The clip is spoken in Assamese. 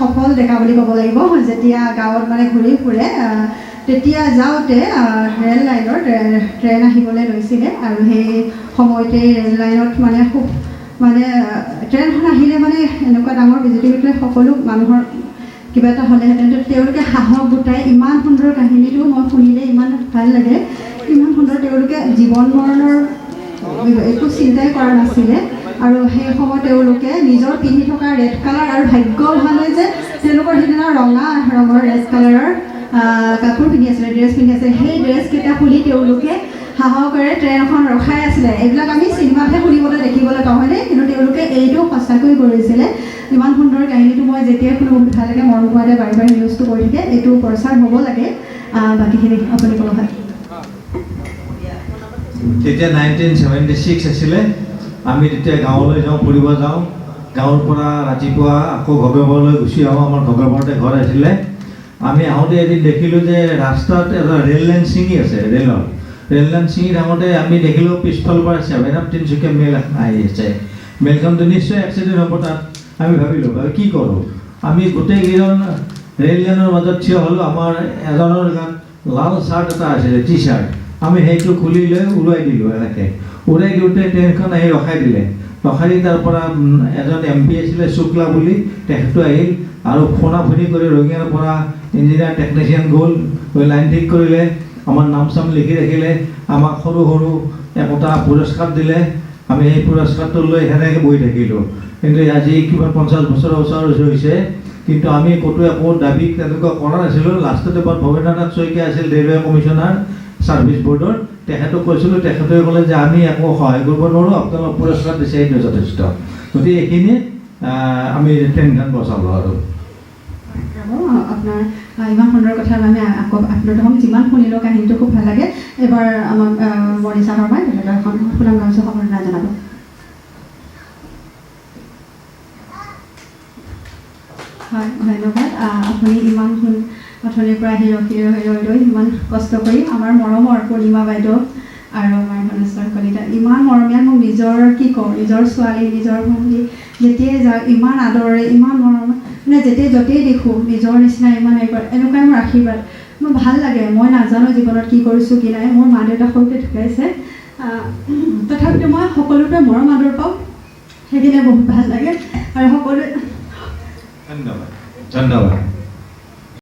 সফল ডেকা বুলি ক'ব লাগিব। যেতিয়া গাঁৱত মানে ঘূৰি ফুৰে তেতিয়া যাওঁতে ৰেল লাইনৰ ট্ৰেইন আহিবলৈ লৈছিলে আৰু সেই সময়তে ৰেল লাইনত মানে খুব মানে ট্ৰেইনখন আহিলে মানে এনেকুৱা ডাঙৰ বিজুতি ঘটিলে সকলো মানুহৰ কিবা এটা হ'লেহেঁতেন। তেওঁলোকে সাহস গোটাই ইমান সুন্দৰ কাহিনীটো মই শুনিলে ইমান ভাল লাগে, ইমান সুন্দৰ। তেওঁলোকে জীৱন মৰণৰ একো চিন্তাই কৰা নাছিলে আৰু সেই সময়ত তেওঁলোকে নিজৰ পিন্ধি থকা ৰেড কালাৰ আৰু ভাগ্য ভাল হয় যে তেওঁলোকৰ সেইদিনা ৰঙা ৰঙৰ ৰেড কালাৰৰ কাপোৰ পিন্ধি আছিলে, ড্ৰেছ পিন্ধি আছিলে। সেই ড্ৰেছকেইটা খুলি তেওঁলোকে সাহসেৰে ট্ৰেইন এখন ৰখাই আছিলে। এইবিলাক আমি চিনেমাতহে শুনিবলৈ দেখিবলৈ পাওঁ হয়নে, কিন্তু তেওঁলোকে এইটো সঁচাকৈ কৰিছিলে। ইমান সুন্দৰ কাহিনীটো মই যেতিয়াই শুনো বহুত ভাল লাগে। মৰম পোৱাতে বাৰে বাৰে নিউজটো কৰি থাকে, এইটো প্ৰচাৰ হ'ব লাগে। বাকীখিনি আপুনি ক'ব হয়। তেতিয়া 1976 আছিলে। আমি তেতিয়া গাঁৱলৈ যাওঁ, ফুৰিব যাওঁ। গাঁৱৰ পৰা ৰাতিপুৱা আকৌ ঘগেবৰলৈ গুচি আহোঁ। আমাৰ ঘগেবৰতে ঘৰ আছিলে। আমি আহোঁতে এদিন দেখিলোঁ যে ৰাস্তাত এটা ৰেল লাইন ছিঙি আছে। ৰেল লাইন ছিঙি থাকোঁতে আমি দেখিলোঁ পিছফালৰ পৰা 7 up তিনিচুকীয়া মেল আহি আছে। মেলখনটো নিশ্চয় এক্সিডেণ্ট হ'ব তাত। আমি ভাবিলোঁ কি কৰোঁ। আমি গোটেইকেইজন ৰেল লাইনৰ মাজত থিয় হ'লোঁ। আমাৰ এজনৰ গাত লাল চাৰ্ট এটা আছিলে, টি চাৰ্ট। আমি সেইটো খুলি লৈ উৰুৱাই দিলোঁ। এনেকৈ উৰাই দিওঁতে ট্ৰেইনখন আহি ৰখাই দিলে। ৰখাই দি তাৰ পৰা এজন MP আছিলে শুক্লা বুলি, তেখেতো আহিল আৰু ফোনাফোনি কৰি ৰঙিয়াৰ পৰা ইঞ্জিনিয়াৰ টেকনিচিয়ান গ'ল, গৈ লাইন ঠিক কৰিলে, আমাৰ নাম চাম লিখি ৰাখিলে, আমাক সৰু সৰু একোটা পুৰস্কাৰ দিলে। আমি সেই পুৰস্কাৰটো লৈ সেনেকৈ বহি থাকিলোঁ। কিন্তু আজি কিমান 50 বছৰৰ ওচৰ হৈছে, কিন্তু আমি ক'তো একো দাবী তেনেকুৱা কৰা নাছিলোঁ। লাষ্টতে এবাৰ ভৱেন্দ্ৰনাথ শইকীয়া আছিল ৰেলৱে কমিশ্যনাৰ ছাৰ্ভিচ বৰ্ডৰ, তেখেতক কৈছিলোঁ। তেখেতে ক'লে যে আমি একো সহায় কৰিব নোৱাৰোঁ, আপোনালোক পুৰস্কাৰ দিছে, সেইটো যথেষ্ট। গতিকে এইখিনি আমি ট্ৰেইনখন বচালোঁ আৰু আপোনাৰ ইমান সুন্দৰ কথা আমি আকৌ আপোনাৰ যিমান শুনিলোঁ কাহিনীটো খুব ভাল লাগে। এবাৰ আমাক মনীষা শৰ্মাই তেখেতৰ এখন সুনাম গামোচা সম্বৰ্ধনা জনাব। হয়, ধন্যবাদ। আপুনি ইমান অথনিৰ পৰা আহি ৰখি ৰৈ ইমান কষ্ট কৰি আমাৰ মৰমৰ পূৰ্ণিমা বাইদেউ আৰু আমাৰ ঘনেশ্বৰ কলিতা ইমান মৰমীয়াল। মোক নিজৰ কি কওঁ, নিজৰ ছোৱালী, নিজৰ ভণ্টি যেতিয়াই যাওঁ ইমান আদৰেৰে, ইমান মৰম, মানে য'তেই দেখোঁ নিজৰ নিচিনা ইমান এনেকুৱাই মোৰ আশীৰ্বাদ। মোৰ ভাল লাগে। মই নাজানো জীৱনত কি কৰিছোঁ কি নাই। মোৰ মা দেউতা সৰুতে ঢুকাইছে, তথাপিতো মই সকলোতে মৰম আদৰ পাওঁ, সেইখিনিয়ে বহুত ভাল লাগে। আৰু সকলোৱে ধন্যবাদ।